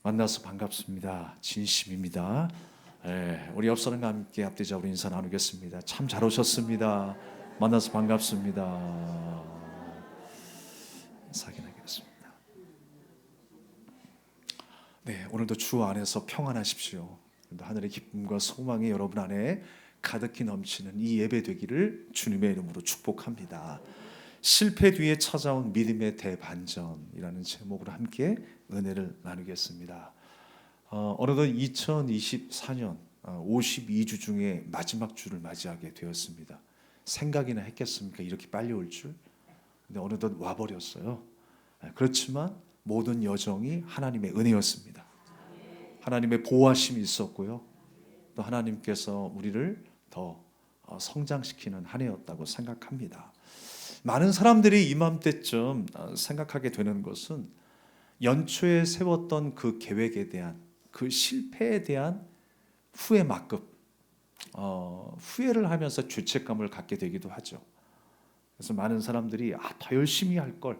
만나서 반갑습니다. 진심입니다. 우리 옆 사람과 함께 앞뒤자 우리 인사 나누겠습니다. 참 잘 오셨습니다. 만나서 반갑습니다. 인사하게 나겠습니다. 네, 오늘도 주 안에서 평안하십시오. 하늘의 기쁨과 소망이 여러분 안에 가득히 넘치는 이 예배 되기를 주님의 이름으로 축복합니다. 실패 뒤에 찾아온 믿음의 대반전이라는 제목으로 함께 은혜를 나누겠습니다. 어느덧 2024년 52주 중에 마지막 주를 맞이하게 되었습니다. 생각이나 했겠습니까? 이렇게 빨리 올 줄? 근데 어느덧 와버렸어요. 그렇지만 모든 여정이 하나님의 은혜였습니다. 하나님의 보호하심이 있었고요. 또 하나님께서 우리를 더 성장시키는 한 해였다고 생각합니다. 많은 사람들이 이맘때쯤 생각하게 되는 것은 연초에 세웠던 그 계획에 대한, 그 실패에 대한 후회 막급, 후회를 하면서 죄책감을 갖게 되기도 하죠. 그래서 많은 사람들이 더 열심히 할 걸,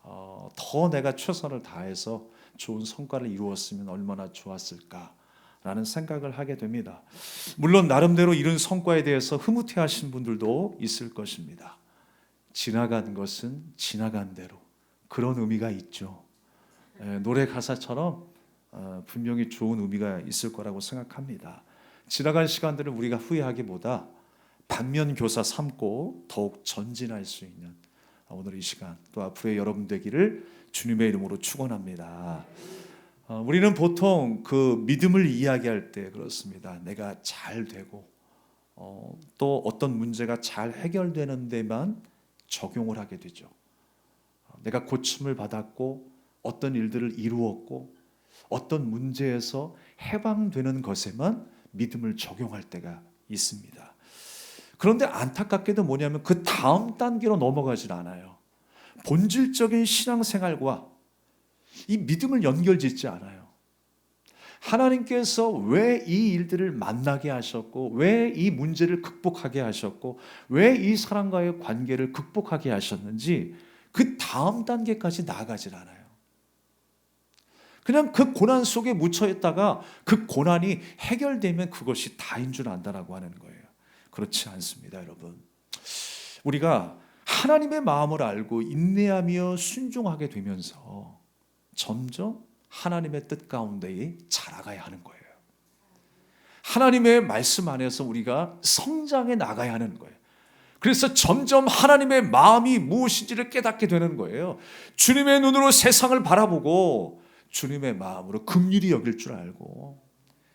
더 내가 최선을 다해서 좋은 성과를 이루었으면 얼마나 좋았을까라는 생각을 하게 됩니다. 물론 나름대로 이룬 성과에 대해서 흐뭇해하신 분들도 있을 것입니다. 지나간 것은 지나간 대로, 그런 의미가 있죠. 노래 가사처럼 분명히 좋은 의미가 있을 거라고 생각합니다. 지나간 시간들을 우리가 후회하기보다 반면교사 삼고 더욱 전진할 수 있는 오늘 이 시간, 또 앞으로의 여러분 되기를 주님의 이름으로 축원합니다. 우리는 보통 그 믿음을 이야기할 때 그렇습니다. 내가 잘 되고 또 어떤 문제가 잘 해결되는 데만 적용을 하게 되죠. 내가 고침을 받았고 어떤 일들을 이루었고 어떤 문제에서 해방되는 것에만 믿음을 적용할 때가 있습니다. 그런데 안타깝게도 뭐냐면 그 다음 단계로 넘어가질 않아요. 본질적인 신앙생활과 이 믿음을 연결짓지 않아요. 하나님께서 왜 이 일들을 만나게 하셨고, 왜 이 문제를 극복하게 하셨고, 왜 이 사람과의 관계를 극복하게 하셨는지 그 다음 단계까지 나아가질 않아요. 그냥 그 고난 속에 묻혀 있다가 그 고난이 해결되면 그것이 다인 줄 안다라고 하는 거예요. 그렇지 않습니다, 여러분. 우리가 하나님의 마음을 알고 인내하며 순종하게 되면서 점점 하나님의 뜻 가운데에 자라가야 하는 거예요. 하나님의 말씀 안에서 우리가 성장해 나가야 하는 거예요. 그래서 점점 하나님의 마음이 무엇인지를 깨닫게 되는 거예요. 주님의 눈으로 세상을 바라보고 주님의 마음으로 긍휼히 여길 줄 알고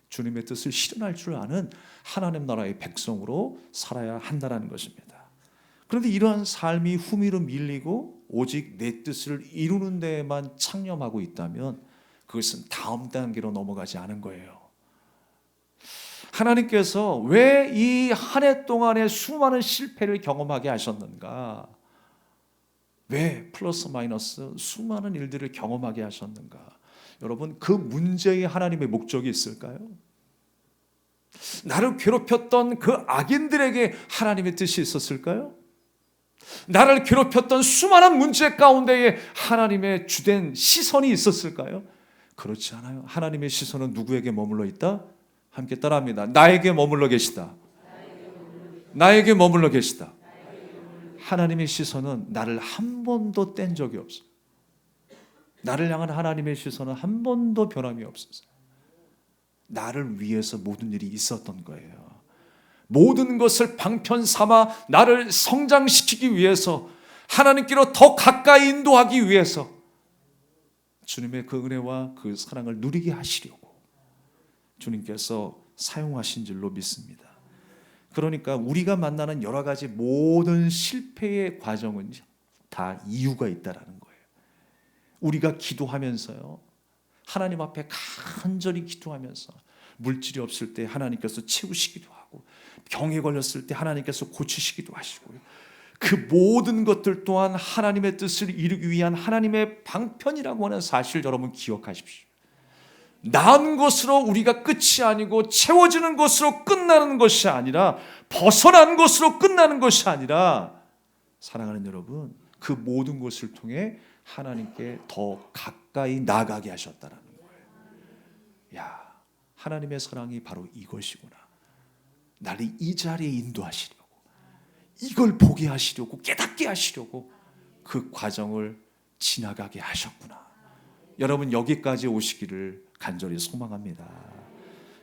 주님의 뜻을 실현할 줄 아는 하나님 나라의 백성으로 살아야 한다는 것입니다. 그런데 이러한 삶이 후미로 밀리고 오직 내 뜻을 이루는 데에만 창념하고 있다면 그것은 다음 단계로 넘어가지 않은 거예요. 하나님께서 왜 이 한 해 동안의 수많은 실패를 경험하게 하셨는가? 왜 플러스 마이너스 수많은 일들을 경험하게 하셨는가? 여러분, 그 문제에 하나님의 목적이 있을까요? 나를 괴롭혔던 그 악인들에게 하나님의 뜻이 있었을까요? 나를 괴롭혔던 수많은 문제 가운데에 하나님의 주된 시선이 있었을까요? 그렇지 않아요. 하나님의 시선은 누구에게 머물러 있다? 함께 따라합니다. 나에게 머물러 계시다. 나에게 머물러 계시다. 하나님의 시선은 나를 한 번도 뗀 적이 없어. 나를 향한 하나님의 시선은 한 번도 변함이 없었어요. 나를 위해서 모든 일이 있었던 거예요. 모든 것을 방편 삼아 나를 성장시키기 위해서, 하나님께로 더 가까이 인도하기 위해서 주님의 그 은혜와 그 사랑을 누리게 하시려고 주님께서 사용하신 줄로 믿습니다. 그러니까 우리가 만나는 여러 가지 모든 실패의 과정은 다 이유가 있다라는 거예요. 우리가 기도하면서요, 하나님 앞에 간절히 기도하면서 물질이 없을 때 하나님께서 채우시기도 하고, 병에 걸렸을 때 하나님께서 고치시기도 하시고요. 그 모든 것들 또한 하나님의 뜻을 이루기 위한 하나님의 방편이라고 하는 사실 여러분 기억하십시오. 나은 것으로 우리가 끝이 아니고 채워지는 것으로 끝나는 것이 아니라, 벗어난 것으로 끝나는 것이 아니라, 사랑하는 여러분, 그 모든 것을 통해 하나님께 더 가까이 나아가게 하셨다는 거예요. 야, 하나님의 사랑이 바로 이것이구나. 나를 이 자리에 인도하시려고, 이걸 보게 하시려고, 깨닫게 하시려고 그 과정을 지나가게 하셨구나. 여러분 여기까지 오시기를 간절히 소망합니다.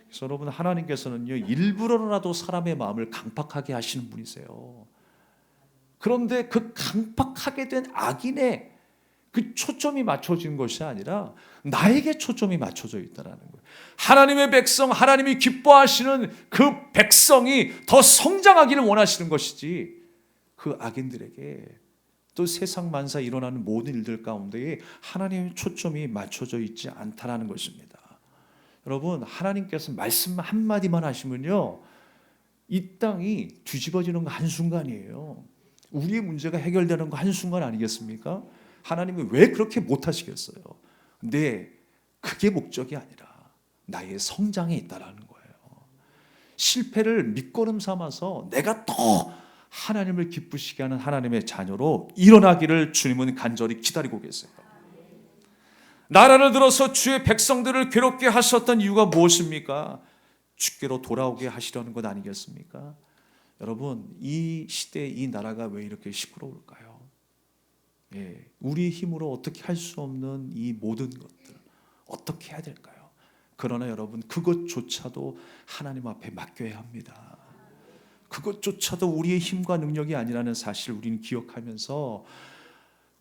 그래서 여러분, 하나님께서는요, 일부러라도 사람의 마음을 강팍하게 하시는 분이세요. 그런데 그 강팍하게 된 악인의 그 초점이 맞춰진 것이 아니라 나에게 초점이 맞춰져 있다는 거예요. 하나님의 백성, 하나님이 기뻐하시는 그 백성이 더 성장하기를 원하시는 것이지, 그 악인들에게 또 세상 만사 일어나는 모든 일들 가운데에 하나님의 초점이 맞춰져 있지 않다라는 것입니다. 여러분, 하나님께서 말씀 한마디만 하시면요, 이 땅이 뒤집어지는 거 한순간이에요. 우리의 문제가 해결되는 거 한순간 아니겠습니까? 하나님이 왜 그렇게 못하시겠어요? 근데 그게 목적이 아니라 나의 성장에 있다라는 거예요. 실패를 밑거름 삼아서 내가 더 하나님을 기쁘시게 하는 하나님의 자녀로 일어나기를 주님은 간절히 기다리고 계세요. 나라를 들어서 주의 백성들을 괴롭게 하셨던 이유가 무엇입니까? 주께로 돌아오게 하시려는 것 아니겠습니까? 여러분, 이 시대, 이 나라가 왜 이렇게 시끄러울까요? 예, 우리의 힘으로 어떻게 할 수 없는 이 모든 것들 어떻게 해야 될까요? 그러나 여러분, 그것조차도 하나님 앞에 맡겨야 합니다. 그것조차도 우리의 힘과 능력이 아니라는 사실을 우리는 기억하면서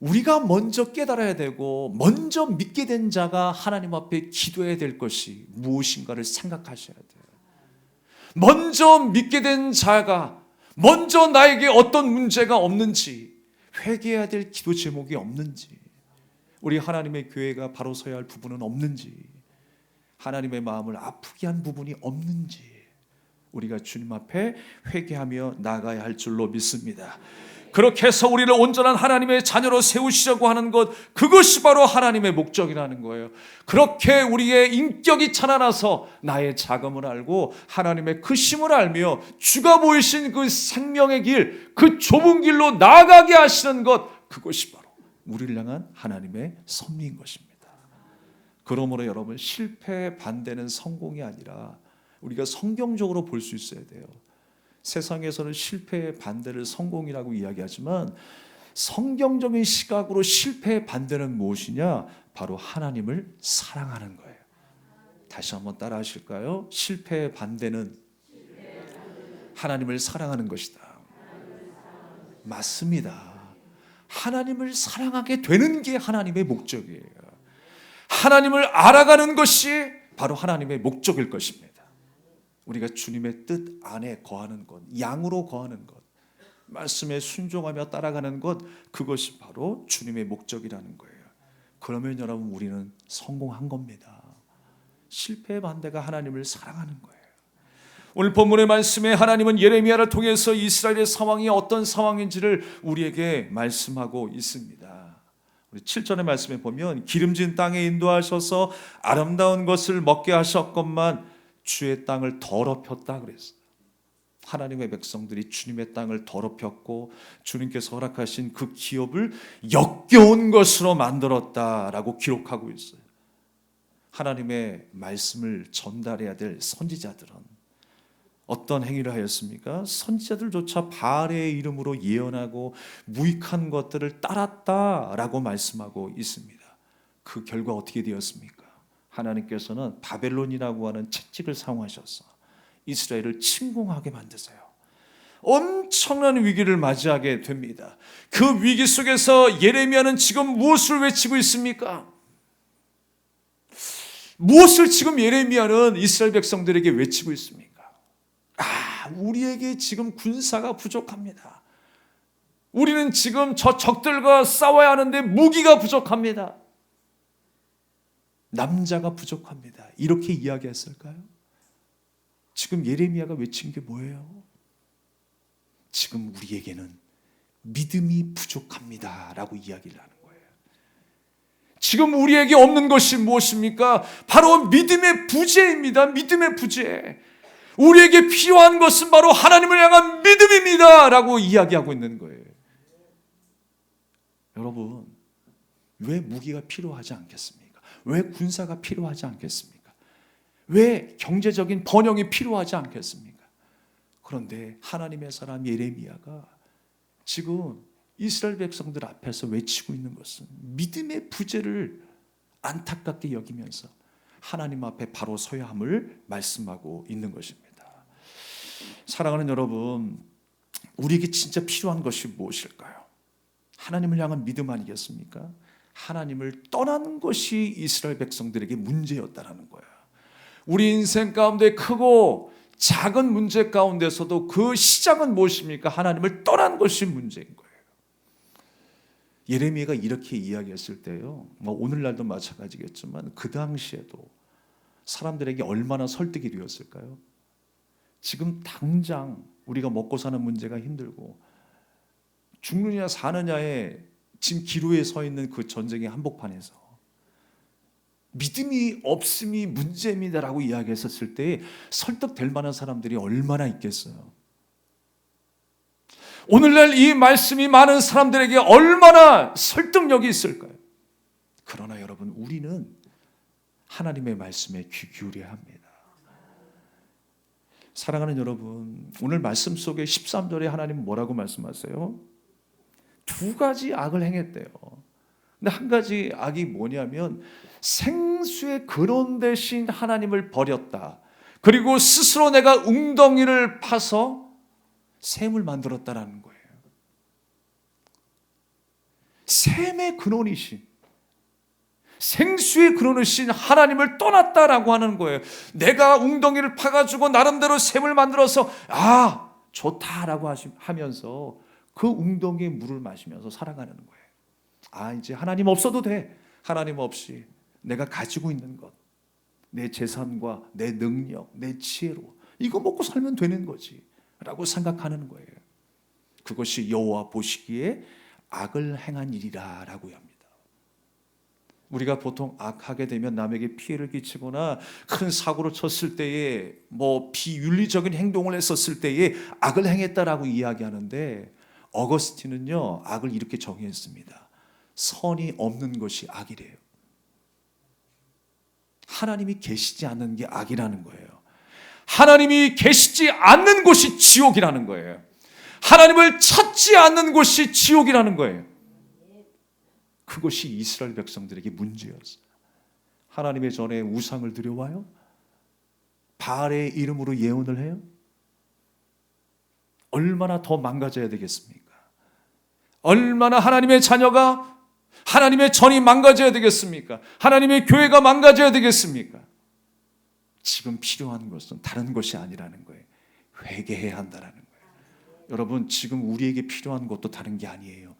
우리가 먼저 깨달아야 되고 먼저 믿게 된 자가 하나님 앞에 기도해야 될 것이 무엇인가를 생각하셔야 돼요. 먼저 믿게 된 자가 먼저 나에게 어떤 문제가 없는지, 회개해야 될 기도 제목이 없는지, 우리 하나님의 교회가 바로 서야 할 부분은 없는지, 하나님의 마음을 아프게 한 부분이 없는지 우리가 주님 앞에 회개하며 나가야 할 줄로 믿습니다. 그렇게 해서 우리를 온전한 하나님의 자녀로 세우시려고 하는 것, 그것이 바로 하나님의 목적이라는 거예요. 그렇게 우리의 인격이 찬란해서 나의 자금을 알고 하나님의 그 심을 알며 주가 보이신 그 생명의 길, 그 좁은 길로 나아가게 하시는 것, 그것이 바로 우리를 향한 하나님의 섭리인 것입니다. 그러므로 여러분, 실패의 반대는 성공이 아니라 우리가 성경적으로 볼 수 있어야 돼요. 세상에서는 실패의 반대를 성공이라고 이야기하지만 성경적인 시각으로 실패의 반대는 무엇이냐? 바로 하나님을 사랑하는 거예요. 다시 한번 따라 하실까요? 실패의 반대는 하나님을 사랑하는 것이다. 맞습니다. 하나님을 사랑하게 되는 게 하나님의 목적이에요. 하나님을 알아가는 것이 바로 하나님의 목적일 것입니다. 우리가 주님의 뜻 안에 거하는 것, 양으로 거하는 것, 말씀에 순종하며 따라가는 것, 그것이 바로 주님의 목적이라는 거예요. 그러면 여러분, 우리는 성공한 겁니다. 실패의 반대가 하나님을 사랑하는 거예요. 오늘 본문의 말씀에 하나님은 예레미야를 통해서 이스라엘의 상황이 어떤 상황인지를 우리에게 말씀하고 있습니다. 우리 7절의 말씀에 보면 기름진 땅에 인도하셔서 아름다운 것을 먹게 하셨건만 주의 땅을 더럽혔다 그랬어요. 하나님의 백성들이 주님의 땅을 더럽혔고 주님께서 허락하신 그 기업을 역겨운 것으로 만들었다라고 기록하고 있어요. 하나님의 말씀을 전달해야 될 선지자들은 어떤 행위를 하였습니까? 선지자들조차 바알의 이름으로 예언하고 무익한 것들을 따랐다라고 말씀하고 있습니다. 그 결과 어떻게 되었습니까? 하나님께서는 바벨론이라고 하는 채찍을 사용하셔서 이스라엘을 침공하게 만드세요. 엄청난 위기를 맞이하게 됩니다. 그 위기 속에서 예레미야는 지금 무엇을 외치고 있습니까? 무엇을 지금 예레미야는 이스라엘 백성들에게 외치고 있습니까? 우리에게 지금 군사가 부족합니다. 우리는 지금 저 적들과 싸워야 하는데 무기가 부족합니다. 남자가 부족합니다. 이렇게 이야기했을까요? 지금 예레미야가 외친 게 뭐예요? 지금 우리에게는 믿음이 부족합니다 라고 이야기를 하는 거예요. 지금 우리에게 없는 것이 무엇입니까? 바로 믿음의 부재입니다. 믿음의 부재. 우리에게 필요한 것은 바로 하나님을 향한 믿음입니다 라고 이야기하고 있는 거예요. 여러분, 왜 무기가 필요하지 않겠습니까? 왜 군사가 필요하지 않겠습니까? 왜 경제적인 번영이 필요하지 않겠습니까? 그런데 하나님의 사람 예레미야가 지금 이스라엘 백성들 앞에서 외치고 있는 것은 믿음의 부재를 안타깝게 여기면서 하나님 앞에 바로 서야 함을 말씀하고 있는 것입니다. 사랑하는 여러분, 우리에게 진짜 필요한 것이 무엇일까요? 하나님을 향한 믿음 아니겠습니까? 하나님을 떠나는 것이 이스라엘 백성들에게 문제였다라는 거예요. 우리 인생 가운데 크고 작은 문제 가운데서도 그 시작은 무엇입니까? 하나님을 떠난 것이 문제인 거예요. 예레미야가 이렇게 이야기했을 때요, 오늘날도 마찬가지겠지만 그 당시에도 사람들에게 얼마나 설득이 되었을까요? 지금 당장 우리가 먹고 사는 문제가 힘들고 죽느냐 사느냐에 지금 기로에 서 있는 그 전쟁의 한복판에서 믿음이 없음이 문제입니다라고 이야기했었을 때 설득될 만한 사람들이 얼마나 있겠어요? 오늘날 이 말씀이 많은 사람들에게 얼마나 설득력이 있을까요? 그러나 여러분, 우리는 하나님의 말씀에 귀 기울여야 합니다. 사랑하는 여러분, 오늘 말씀 속에 13절에 하나님은 뭐라고 말씀하세요? 두 가지 악을 행했대요. 근데 한 가지 악이 뭐냐면 생수의 근원 대신 하나님을 버렸다. 그리고 스스로 내가 웅덩이를 파서 샘을 만들었다라는 거예요. 샘의 근원이신, 생수의 근원이신 하나님을 떠났다라고 하는 거예요. 내가 웅덩이를 파가지고 나름대로 샘을 만들어서 좋다라고 하면서 그 웅덩이의 물을 마시면서 살아가는 거예요. 이제 하나님 없어도 돼. 하나님 없이 내가 가지고 있는 것, 내 재산과 내 능력, 내 지혜로 이거 먹고 살면 되는 거지 라고 생각하는 거예요. 그것이 여호와 보시기에 악을 행한 일이라 라고 합니다. 우리가 보통 악하게 되면 남에게 피해를 끼치거나 큰 사고를 쳤을 때에 비윤리적인 행동을 했었을 때에 악을 행했다라고 이야기하는데, 어거스틴은요 악을 이렇게 정의했습니다. 선이 없는 것이 악이래요. 하나님이 계시지 않는 게 악이라는 거예요. 하나님이 계시지 않는 곳이 지옥이라는 거예요. 하나님을 찾지 않는 곳이 지옥이라는 거예요. 그것이 이스라엘 백성들에게 문제였어요. 하나님의 전에 우상을 드려와요? 바알의 이름으로 예언을 해요? 얼마나 더 망가져야 되겠습니까? 얼마나 하나님의 자녀가, 하나님의 전이 망가져야 되겠습니까? 하나님의 교회가 망가져야 되겠습니까? 지금 필요한 것은 다른 것이 아니라는 거예요. 회개해야 한다는 거예요. 여러분, 지금 우리에게 필요한 것도 다른 게 아니에요.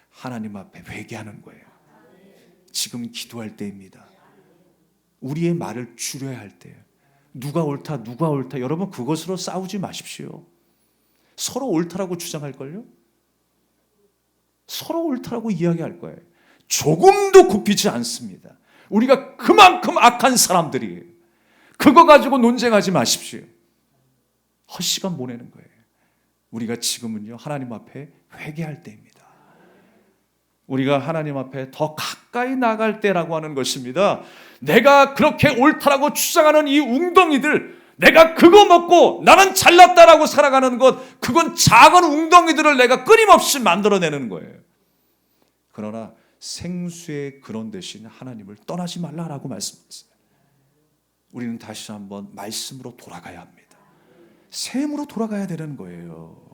하나님 앞에 회개하는 거예요. 지금 기도할 때입니다. 우리의 말을 줄여야 할 때예요. 누가 옳다, 누가 옳다. 여러분, 그것으로 싸우지 마십시오. 서로 옳다라고 주장할걸요? 서로 옳다라고 이야기할 거예요. 조금도 굽히지 않습니다. 우리가 그만큼 악한 사람들이에요. 그거 가지고 논쟁하지 마십시오. 헛시간 보내는 거예요. 우리가 지금은요 하나님 앞에 회개할 때입니다. 우리가 하나님 앞에 더 가까이 나갈 때라고 하는 것입니다. 내가 그렇게 옳다라고 주장하는 이 웅덩이들, 내가 그거 먹고 나는 잘났다라고 살아가는 것, 그건 작은 웅덩이들을 내가 끊임없이 만들어내는 거예요. 그러나 생수의 근원 대신 하나님을 떠나지 말라라고 말씀하셨어요. 우리는 다시 한번 말씀으로 돌아가야 합니다. 샘으로 돌아가야 되는 거예요.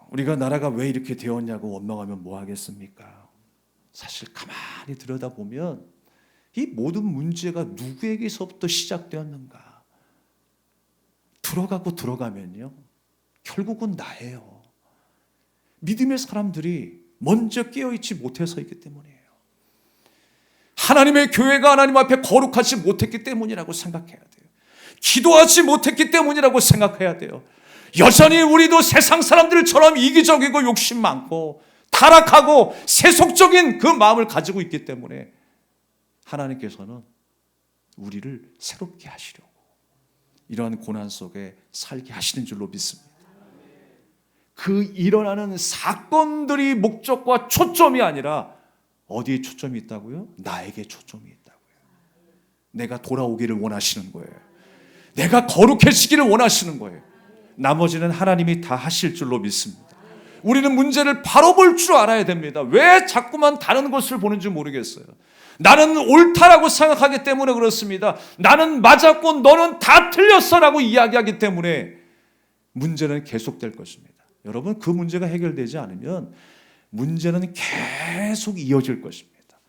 우리가 나라가 왜 이렇게 되었냐고 원망하면 뭐 하겠습니까? 사실 가만히 들여다보면 이 모든 문제가 누구에게서부터 시작되었는가? 들어가면요 결국은 나예요. 믿음의 사람들이 먼저 깨어있지 못해서이기 때문이에요. 하나님의 교회가 하나님 앞에 거룩하지 못했기 때문이라고 생각해야 돼요. 기도하지 못했기 때문이라고 생각해야 돼요. 여전히 우리도 세상 사람들처럼 이기적이고 욕심 많고 타락하고 세속적인 그 마음을 가지고 있기 때문에 하나님께서는 우리를 새롭게 하시려고 이러한 고난 속에 살게 하시는 줄로 믿습니다. 그 일어나는 사건들이 목적과 초점이 아니라 어디에 초점이 있다고요? 나에게 초점이 있다고요. 내가 돌아오기를 원하시는 거예요. 내가 거룩해지기를 원하시는 거예요. 나머지는 하나님이 다 하실 줄로 믿습니다. 우리는 문제를 바로 볼 줄 알아야 됩니다. 왜 자꾸만 다른 것을 보는지 모르겠어요. 나는 옳다라고 생각하기 때문에 그렇습니다. 나는 맞았고 너는 다 틀렸어라고 이야기하기 때문에 문제는 계속될 것입니다. 여러분, 그 문제가 해결되지 않으면 문제는 계속 이어질 것입니다.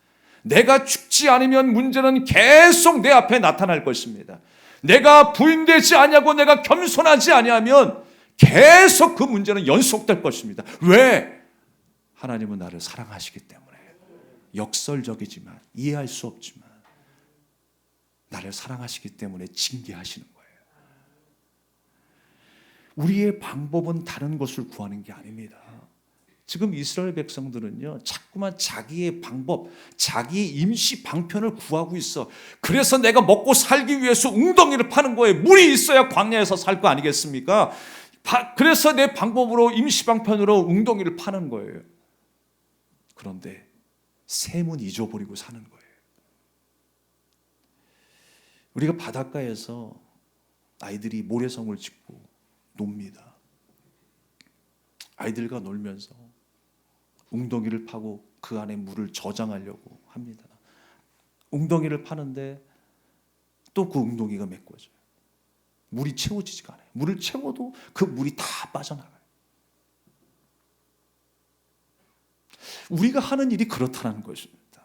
내가 죽지 않으면 문제는 계속 내 앞에 나타날 것입니다. 내가 부인되지 아니하고 내가 겸손하지 아니하면 계속 그 문제는 연속될 것입니다. 왜? 하나님은 나를 사랑하시기 때문에. 역설적이지만 이해할 수 없지만 나를 사랑하시기 때문에 징계하시는 거예요. 우리의 방법은 다른 것을 구하는 게 아닙니다. 지금 이스라엘 백성들은요, 자꾸만 자기의 방법, 자기의 임시 방편을 구하고 있어. 그래서 내가 먹고 살기 위해서 웅덩이를 파는 거예요. 물이 있어야 광야에서 살 거 아니겠습니까? 그래서 내 방법으로 임시 방편으로 웅덩이를 파는 거예요. 그런데 셈은 잊어버리고 사는 거예요. 우리가 바닷가에서 아이들이 모래성을 짓고 놉니다. 아이들과 놀면서 웅덩이를 파고 그 안에 물을 저장하려고 합니다. 웅덩이를 파는데 또 그 웅덩이가 메꿔져요. 물이 채워지지가 않아요. 물을 채워도 그 물이 다 빠져나가요. 우리가 하는 일이 그렇다는 것입니다.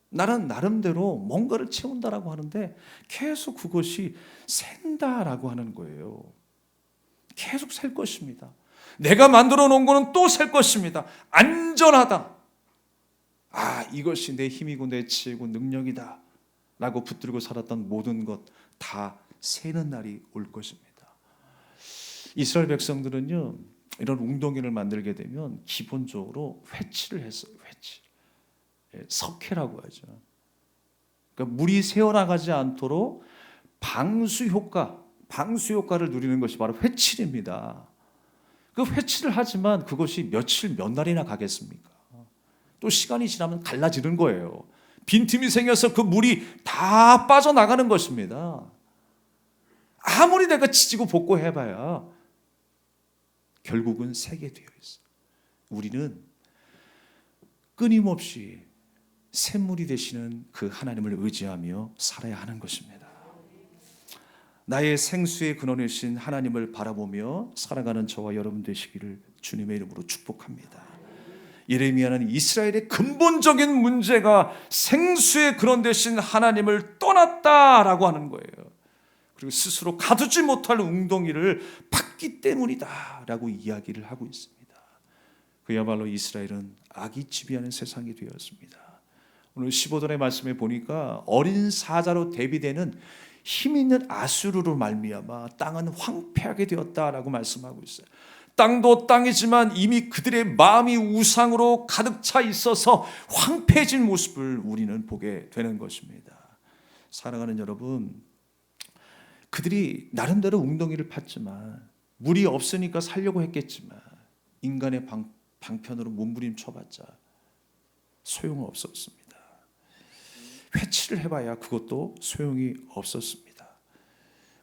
나는 나름대로 뭔가를 채운다라고 하는데 계속 그것이 샌다라고 하는 거예요. 계속 셀 것입니다. 내가 만들어 놓은 거는 또 셀 것입니다. 안전하다. 이것이 내 힘이고 내 지혜고 능력이다 라고 붙들고 살았던 모든 것 다 새는 날이 올 것입니다. 이스라엘 백성들은요, 이런 웅덩이를 만들게 되면 기본적으로 회치를 했어요. 회치. 석회라고 하죠. 그러니까 물이 새어나가지 않도록 방수 효과를 누리는 것이 바로 회칠입니다. 그 회칠을 하지만 그것이 며칠 몇 날이나 가겠습니까? 또 시간이 지나면 갈라지는 거예요. 빈틈이 생겨서 그 물이 다 빠져나가는 것입니다. 아무리 내가 지지고 볶고 해봐야 결국은 새게 되어 있어요. 우리는 끊임없이 샘물이 되시는 그 하나님을 의지하며 살아야 하는 것입니다. 나의 생수의 근원이신 하나님을 바라보며 살아가는 저와 여러분 되시기를 주님의 이름으로 축복합니다. 예레미야는 이스라엘의 근본적인 문제가 생수의 근원 되신 하나님을 떠났다라고 하는 거예요. 그리고 스스로 가두지 못할 웅덩이를 팠기 때문이다라고 이야기를 하고 있습니다. 그야말로 이스라엘은 악이 지배하는 세상이 되었습니다. 오늘 15절의 말씀에 보니까 어린 사자로 대비되는 힘 있는 아수르로 말미암아 땅은 황폐하게 되었다라고 말씀하고 있어요. 땅도 땅이지만 이미 그들의 마음이 우상으로 가득 차 있어서 황폐해진 모습을 우리는 보게 되는 것입니다. 사랑하는 여러분, 그들이 나름대로 웅덩이를 팠지만 물이 없으니까 살려고 했겠지만 인간의 방편으로 몸부림쳐봤자 소용없었습니다. 회치를 해봐야 그것도 소용이 없었습니다.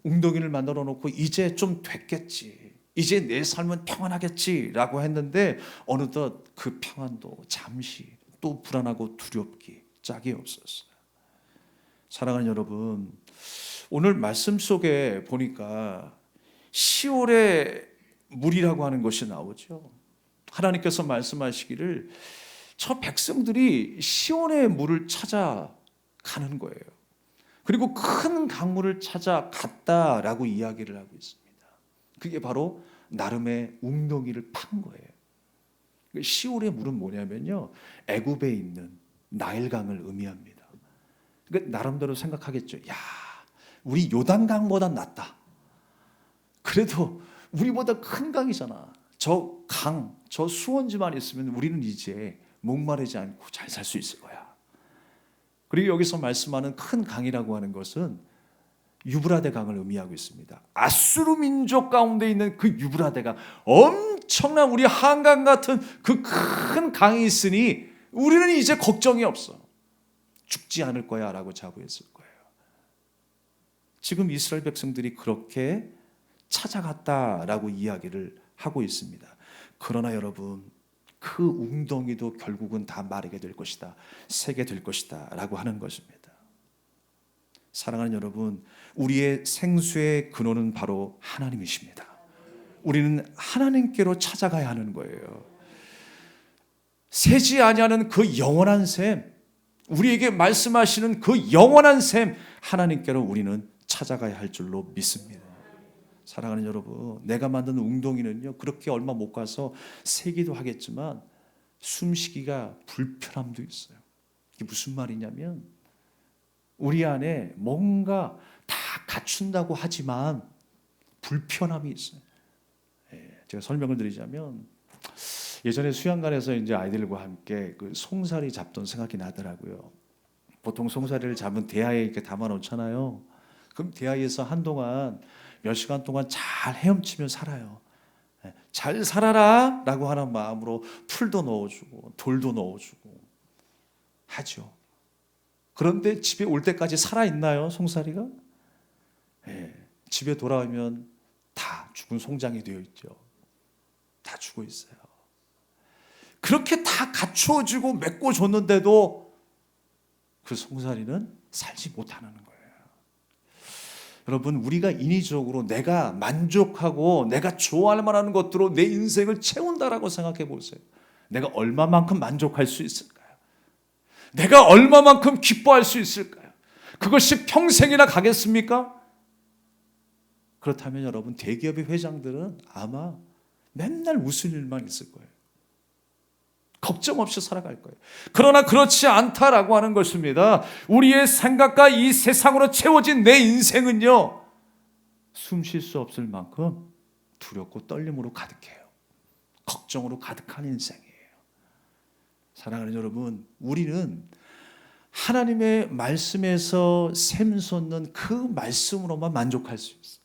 웅덩이를 만들어 놓고 이제 좀 됐겠지, 이제 내 삶은 평안하겠지라고 했는데 어느덧 그 평안도 잠시 또 불안하고 두렵기 짝이 없었어요. 사랑하는 여러분, 오늘 말씀 속에 보니까 시올의 물이라고 하는 것이 나오죠. 하나님께서 말씀하시기를 저 백성들이 시온의 물을 찾아가는 거예요. 그리고 큰 강물을 찾아갔다라고 이야기를 하고 있습니다. 그게 바로 나름의 웅덩이를 판 거예요. 시올의 물은 뭐냐면요, 애굽에 있는 나일강을 의미합니다. 그러니까 나름대로 생각하겠죠. 야, 우리 요단강보다 낫다. 그래도 우리보다 큰 강이잖아. 저 강, 저 수원지만 있으면 우리는 이제 목마르지 않고 잘 살 수 있을 거야. 그리고 여기서 말씀하는 큰 강이라고 하는 것은 유브라데 강을 의미하고 있습니다. 아수르 민족 가운데 있는 그 유브라데가 엄청난 우리 한강 같은 그 큰 강이 있으니 우리는 이제 걱정이 없어. 죽지 않을 거야 라고 자부했을 거예요. 지금 이스라엘 백성들이 그렇게 찾아갔다라고 이야기를 하고 있습니다. 그러나 여러분, 그 웅덩이도 결국은 다 마르게 될 것이다, 새게 될 것이다 라고 하는 것입니다. 사랑하는 여러분, 우리의 생수의 근원은 바로 하나님이십니다. 우리는 하나님께로 찾아가야 하는 거예요. 새지 아니하는 그 영원한 샘, 우리에게 말씀하시는 그 영원한 샘, 하나님께로 우리는 찾아가야 할 줄로 믿습니다. 사랑하는 여러분, 내가 만든 웅덩이는요, 그렇게 얼마 못 가서 새기도 하겠지만 숨쉬기가 불편함도 있어요. 이게 무슨 말이냐면, 우리 안에 뭔가 다 갖춘다고 하지만 불편함이 있어요. 제가 설명을 드리자면, 예전에 수양관에서 이제 아이들과 함께 그 송사리 잡던 생각이 나더라고요. 보통 송사리를 잡은 대야에 이렇게 담아 놓잖아요. 그럼 대야에서 한동안 몇 시간 동안 잘 헤엄치며 살아요. 잘 살아라 라고 하는 마음으로 풀도 넣어주고 돌도 넣어주고 하죠. 그런데 집에 올 때까지 살아있나요, 송사리가? 집에 돌아오면 다 죽은 송장이 되어 있죠. 다 죽어 있어요. 그렇게 다 갖추어지고 메꿔줬는데도 그 송사리는 살지 못하는 거예요. 여러분, 우리가 인위적으로 내가 만족하고 내가 좋아할 만한 것들로 내 인생을 채운다라고 생각해 보세요. 내가 얼마만큼 만족할 수 있을까요? 내가 얼마만큼 기뻐할 수 있을까요? 그것이 평생이나 가겠습니까? 그렇다면 여러분, 대기업의 회장들은 아마 맨날 웃을 일만 있을 거예요. 걱정 없이 살아갈 거예요. 그러나 그렇지 않다라고 하는 것입니다. 우리의 생각과 이 세상으로 채워진 내 인생은요, 숨 쉴 수 없을 만큼 두렵고 떨림으로 가득해요. 걱정으로 가득한 인생이에요. 사랑하는 여러분, 우리는 하나님의 말씀에서 샘솟는 그 말씀으로만 만족할 수 있어요.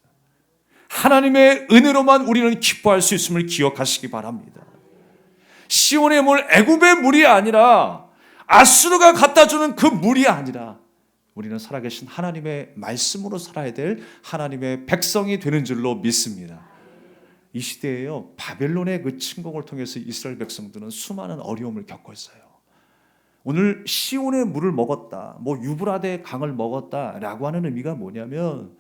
하나님의 은혜로만 우리는 기뻐할 수 있음을 기억하시기 바랍니다. 시온의 물, 애굽의 물이 아니라, 아수르가 갖다 주는 그 물이 아니라, 우리는 살아계신 하나님의 말씀으로 살아야 될 하나님의 백성이 되는 줄로 믿습니다. 이 시대에요, 바벨론의 그 침공을 통해서 이스라엘 백성들은 수많은 어려움을 겪었어요. 오늘 시온의 물을 먹었다, 유브라데 강을 먹었다라고 하는 의미가 뭐냐면,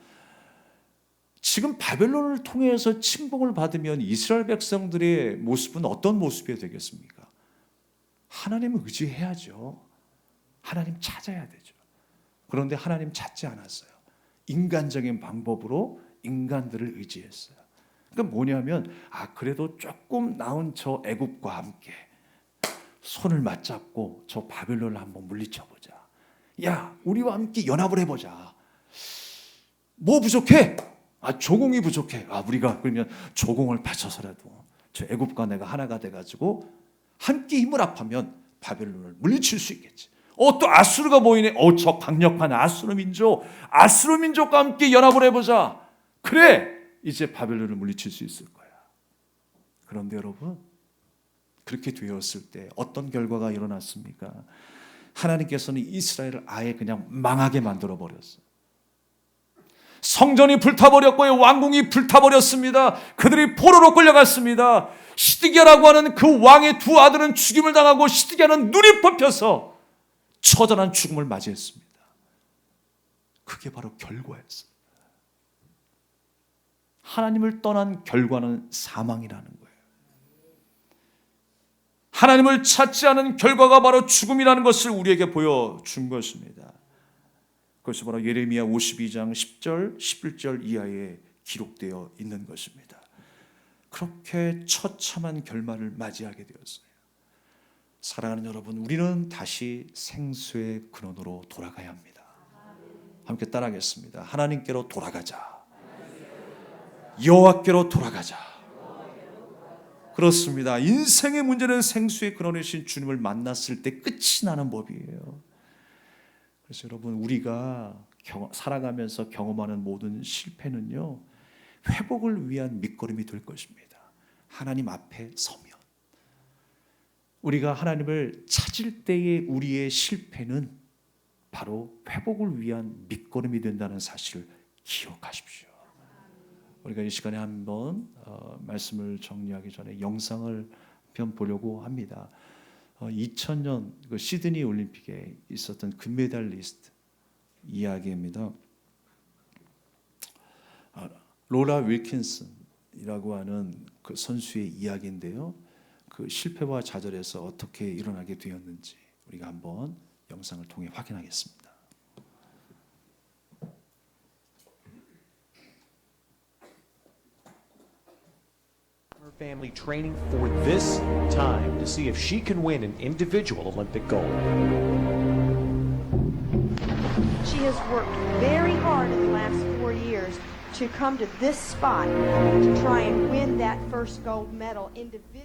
지금 바벨론을 통해서 침공을 받으면 이스라엘 백성들의 모습은 어떤 모습이 되겠습니까? 하나님을 의지해야죠. 하나님 찾아야 되죠. 그런데 하나님 찾지 않았어요. 인간적인 방법으로 인간들을 의지했어요. 그러니까 뭐냐면, 그래도 조금 나은 저 애굽과 함께 손을 맞잡고 저 바벨론을 한번 물리쳐보자. 야, 우리와 함께 연합을 해보자. 뭐 부족해? 조공이 부족해. 우리가 그러면 조공을 바쳐서라도 저 애굽과 내가 하나가 돼가지고 함께 힘을 합하면 바벨론을 물리칠 수 있겠지. 또 아수르가 보이네. 저 강력한 아수르 민족과 함께 연합을 해보자. 그래, 이제 바벨론을 물리칠 수 있을 거야. 그런데 여러분, 그렇게 되었을 때 어떤 결과가 일어났습니까? 하나님께서는 이스라엘을 아예 그냥 망하게 만들어 버렸어요. 성전이 불타버렸고요, 왕궁이 불타버렸습니다. 그들이 포로로 끌려갔습니다. 시드기야라고 하는 그 왕의 두 아들은 죽임을 당하고, 시드기야는 눈이 뽑혀서 처절한 죽음을 맞이했습니다. 그게 바로 결과였어요. 하나님을 떠난 결과는 사망이라는 거예요. 하나님을 찾지 않은 결과가 바로 죽음이라는 것을 우리에게 보여준 것입니다. 그것이 바로 예레미야 52장 10절, 11절 이하에 기록되어 있는 것입니다. 그렇게 처참한 결말을 맞이하게 되었어요. 사랑하는 여러분, 우리는 다시 생수의 근원으로 돌아가야 합니다. 함께 따라하겠습니다. 하나님께로 돌아가자. 여호와께로 돌아가자. 그렇습니다. 인생의 문제는 생수의 근원이신 주님을 만났을 때 끝이 나는 법이에요. 그래서 여러분, 우리가 살아가면서 경험하는 모든 실패는요, 회복을 위한 밑거름이 될 것입니다. 하나님 앞에 서면, 우리가 하나님을 찾을 때의 우리의 실패는 바로 회복을 위한 밑거름이 된다는 사실을 기억하십시오. 우리가 이 시간에 한번 말씀을 정리하기 전에 영상을 한편 보려고 합니다. 2000년 그 시드니 올림픽에 있었던 금메달리스트 이야기입니다. 로라 윌킨슨이라고 하는 그 선수의 이야기인데요. 그 실패와 좌절에서 어떻게 일어나게 되었는지 우리가 한번 영상을 통해 확인하겠습니다. Her family training for this time to see if she can win an individual Olympic gold. She has worked very hard in the last 4 years to come to this spot to try and win that first gold medal individually.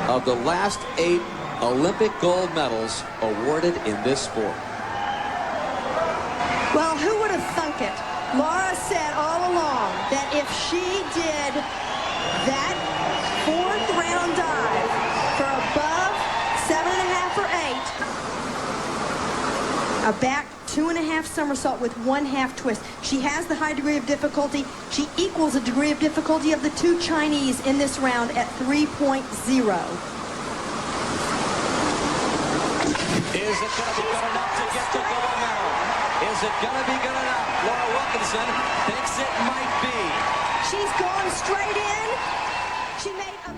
Of the last 8 Olympic gold medals awarded in this sport. Well, who would have thunk it? Laura said all along that if she did that fourth round dive for above 7.5 or 8, a back 2.5 somersault with 1/2 twist. She has the high degree of difficulty. She equals the degree of difficulty of the 2 Chinese in this round at 3.0. Is it going to be good enough to get the gold medal? Is it going to be good enough? Laura Wilkinson thinks it might be. She's gone straight in. She made a...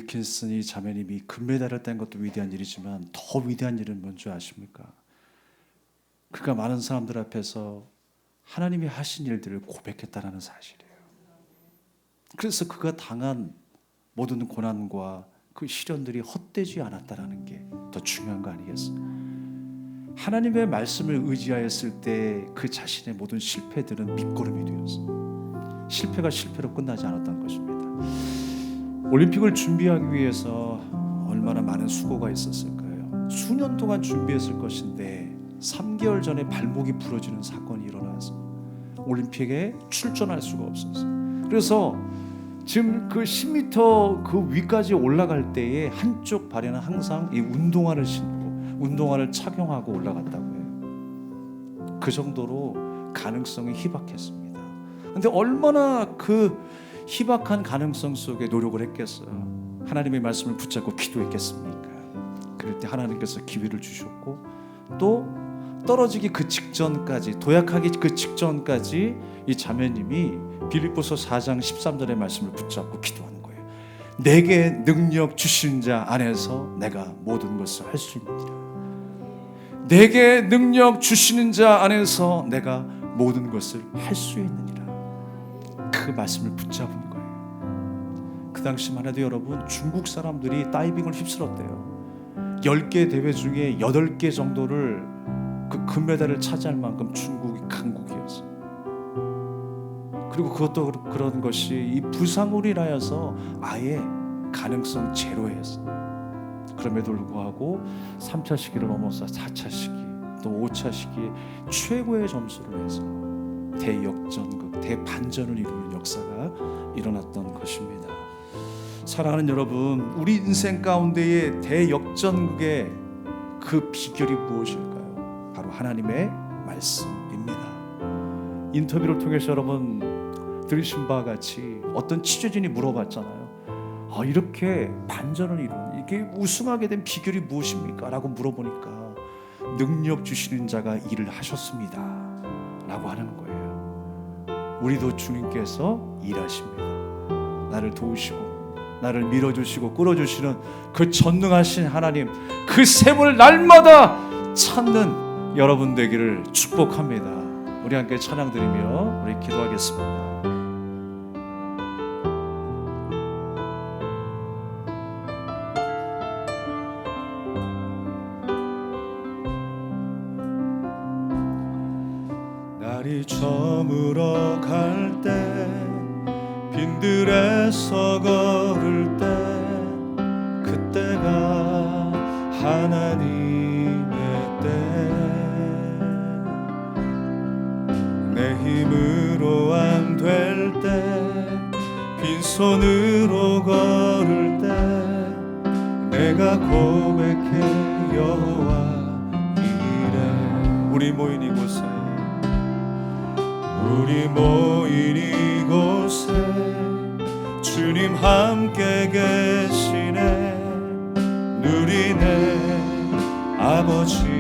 윌킨슨이 자매님이 금메달을 딴 것도 위대한 일이지만 더 위대한 일은 뭔지 아십니까? 그가 많은 사람들 앞에서 하나님이 하신 일들을 고백했다는 사실이에요. 그래서 그가 당한 모든 고난과 그 시련들이 헛되지 않았다는 게 더 중요한 거 아니겠어요? 하나님의 말씀을 의지하였을 때 그 자신의 모든 실패들은 밑거름이 되었어요. 실패가 실패로 끝나지 않았던 것입니다. 올림픽을 준비하기 위해서 얼마나 많은 수고가 있었을까요? 수년 동안 준비했을 것인데 3개월 전에 발목이 부러지는 사건이 일어나서 올림픽에 출전할 수가 없었어요. 그래서 지금 그 10m 그 위까지 올라갈 때에 한쪽 발에는 항상 이 운동화를 신고 운동화를 착용하고 올라갔다고 해요. 그 정도로 가능성이 희박했습니다. 근데 얼마나 그 희박한 가능성 속에 노력을 했겠어요. 하나님의 말씀을 붙잡고 기도했겠습니까? 그럴 때 하나님께서 기회를 주셨고 또 떨어지기 그 직전까지, 도약하기 그 직전까지 이 자매님이 빌립보서 4장 13절의 말씀을 붙잡고 기도하는 거예요. 내게 능력 주신 자 안에서 내가 모든 것을 할 수 있느니라. 내게 능력 주시는 자 안에서 내가 모든 것을 할 수 있느니라. 그 말씀을 붙잡은 거예요. 그 당시만 해도 여러분, 중국 사람들이 다이빙을 휩쓸었대요. 10개 대회 중에 8개 정도를 그 금메달을 차지할 만큼 중국이 강국이었어요. 그리고 그것도 그런 것이 이 부상으로 인하여서 아예 가능성 제로였어요. 그럼에도 불구하고 3차 시기를 넘어서 4차 시기 또 5차 시기에 최고의 점수를 해서 대역전극, 대반전을 이루는 역사가 일어났던 것입니다. 사랑하는 여러분, 우리 인생 가운데의 대역전극의 그 비결이 무엇일까요? 바로 하나님의 말씀입니다. 인터뷰를 통해서 여러분 들으신 바와 같이 어떤 취재진이 물어봤잖아요. 이렇게 반전을 이루는, 이게 우승하게 된 비결이 무엇입니까? 라고 물어보니까 능력 주시는 자가 일을 하셨습니다 라고 하는 거예요. 우리도 주님께서 일하십니다. 나를 도우시고 나를 밀어주시고 끌어주시는 그 전능하신 하나님, 그 셈을 날마다 찾는 여러분 되기를 축복합니다. 우리 함께 찬양 드리며 우리 기도하겠습니다. 날이 저물어 갈 때 빈들에서 걸을 때 그때가 하나님의 때 내 힘으로 안 될 때 빈손으로 걸을 때 내가 고백해 여호와 이래. 우리 모인 이곳에 주님 함께 계시네. 누리네 아버지네.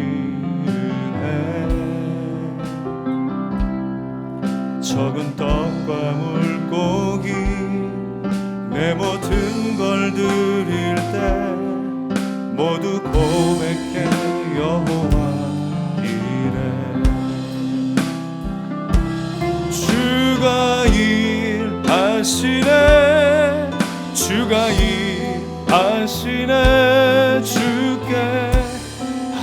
적은 떡과 물고기 내 모든 걸 드릴 때 모두 고백해 여호와 이래. 주가 일하시네. 주가 일하시네. 주께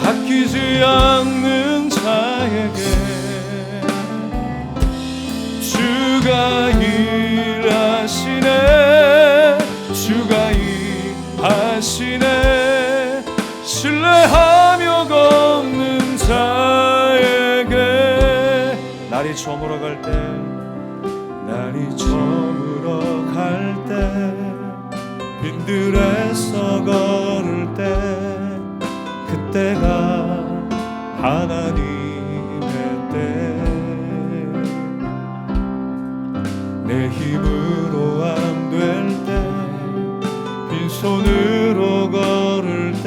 아끼지 않는 자에게 주가 일하시네. 주가 일하시네. 신뢰하며 걷는 자에게 날이 저물어 갈 때 날이 저물어 갈 때 빈들에서 걸을 때 그때가 하나님의 때. 내 힘으로 안 될 때 빈손으로 걸을 때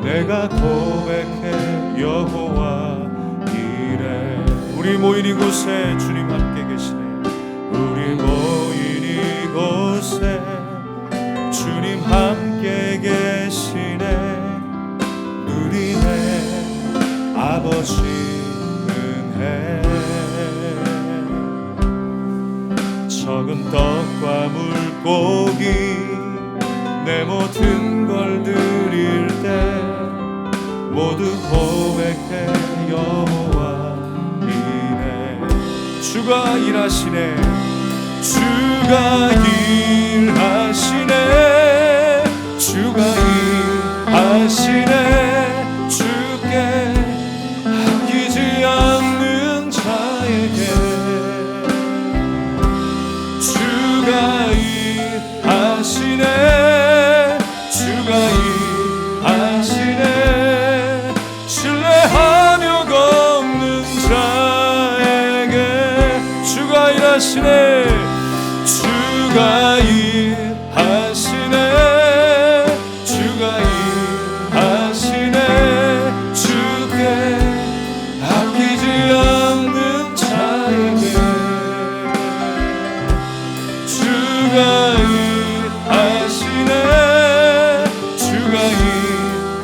내가 고백해 여호와 이래. 우리 모인 이곳에 주님 함께 계시네. 우리 모인 이곳에 아버지 은혜 적은 떡과 물고기 내 모든 걸 드릴 때 모두 고백해 여호와 이래 주가 일하시네 주가 일하시네 주가 일하시네 주께 아끼지 않는 자에게 주가 일하시네 주가 일하시네 신뢰하며 걷는 자에게 주가 일하시네 주가 일하시네 주가 일하시네 주께 아끼지 않는 자에게 주가 일하시네 주가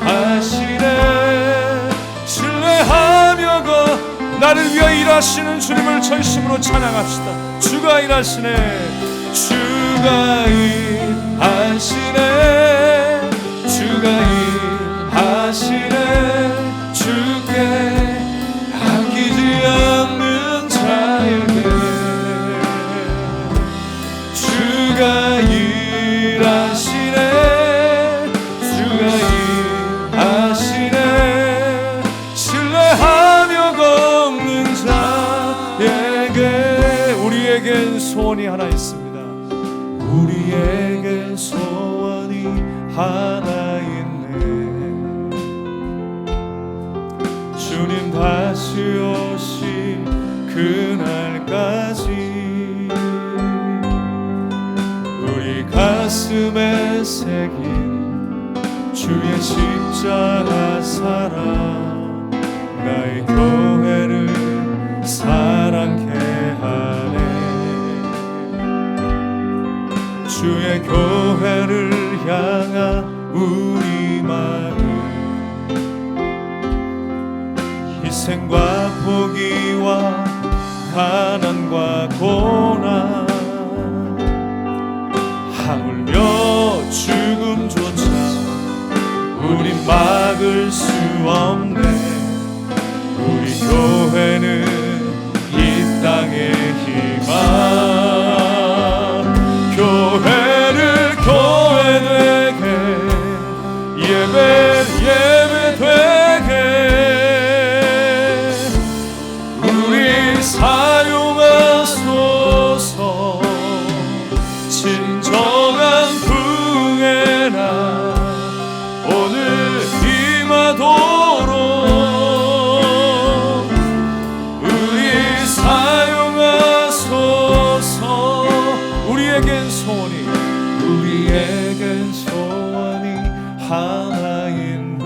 일하시네 신뢰하며 나를 위하여 일하시는 주님을 전심으로 찬양합시다. 주가 일하시네 주가 일하시네 주가 일하시네 주께 아끼지 않는 자에게 주가 일하시네 주가 일하시네 신뢰하며 걷는 자에게 우리에겐 소원이 하나 있습니다. 우리에겐 소원이 하나 있네 주님 다시 오실 그날까지 우리 가슴에 새긴 주의 십자가 사랑 나의 교회를 사랑케 하네 주의 교회를 향한 우리 마음 희생과 포기와 가난과 고난 하물며 죽음조차 우린 막을 수 없네 우리 교회는 이 땅의 희망 교회를 교회되게 예배되게 우리 사용하소서 진정한 부흥의 날 오늘 임하도록 우리 사용하소서 우리에겐 소원이 하나 있네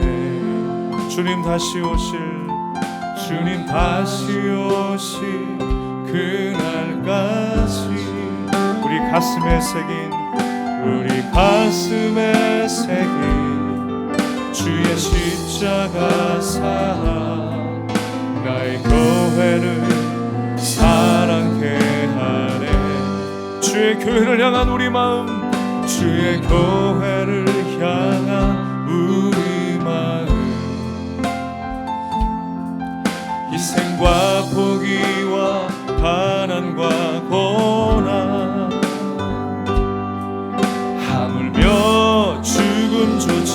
주님 다시 오실 그날까지 우리 가슴에 새긴 주의 십자가 사랑 나의 교회를 사랑케 하네 주의 교회를 향한 우리 마음 주의 교회를 향한 우리 마음 희생과 포기와 가난과 고난 하물며 죽음조차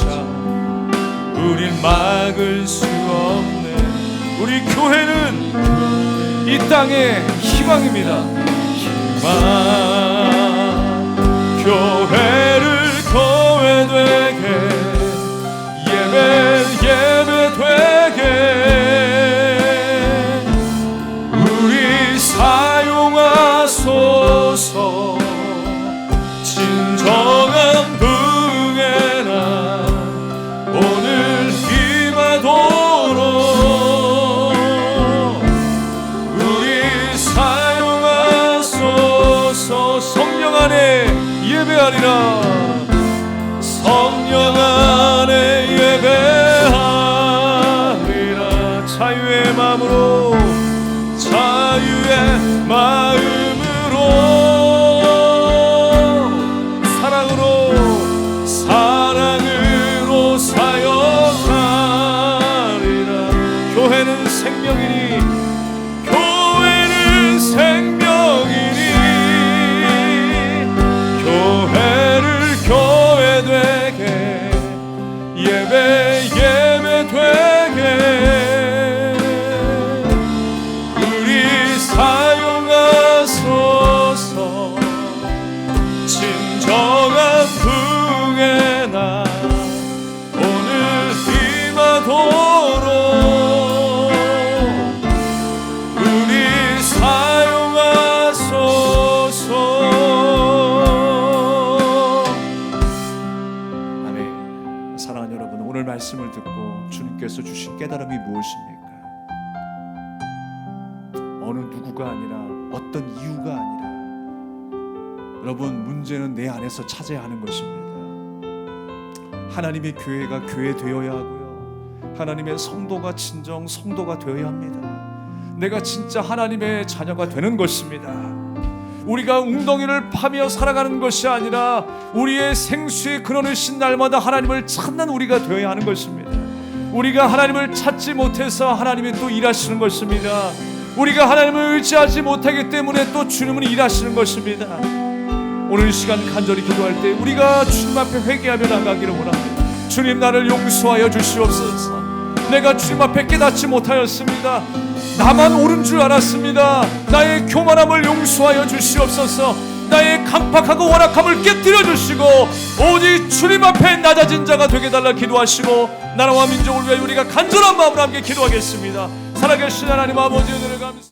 우린 막을 수 없네 우리 교회는 이 땅의 희망입니다 희망 교회를 교회되게 예배되게 우리 사용하소서 진정한 부흥의 날 오늘 임하도록 우리 사용하소서 성령 안에 예배하리라 사랑함으로 자유의 마음으로 사랑으로 사역하리라. 교회는 생명이니 교회를 교회 되게 예배 되게 우리 사용하소서. 진정한 풍의 날 오늘 임하도록 우리 사용하소서. 아멘. 사랑하는 여러분, 오늘 말씀을 듣고 주님께서 주신 깨달음이 무엇입니까? 어느 누구가 아니라 어떤 이유가 아니라 여러분, 문제는 내 안에서 찾아야 하는 것입니다. 하나님의 교회가 교회 되어야 하고요, 하나님의 성도가 진정 성도가 되어야 합니다. 내가 진짜 하나님의 자녀가 되는 것입니다. 우리가 웅덩이를 파며 살아가는 것이 아니라 우리의 생수의 근원을 신 날마다 하나님을 찾는 우리가 되어야 하는 것입니다. 우리가 하나님을 찾지 못해서 하나님이 또 일하시는 것입니다. 우리가 하나님을 의지하지 못하기 때문에 또 주님은 일하시는 것입니다. 오늘 시간 간절히 기도할 때 우리가 주님 앞에 회개하며 나가기를 원합니다. 주님, 나를 용서하여 주시옵소서. 내가 주님 앞에 깨닫지 못하였습니다. 나만 옳은 줄 알았습니다. 나의 교만함을 용서하여 주시옵소서. 나의 강팍하고 완악함을 깨뜨려 주시고 오직 주님 앞에 낮아진 자가 되게 달라 기도하시고 나라와 민족을 위하여 우리가 간절한 마음으로 함께 기도하겠습니다. 살아계신 하나님 아버지, 은혜를 감사합니다.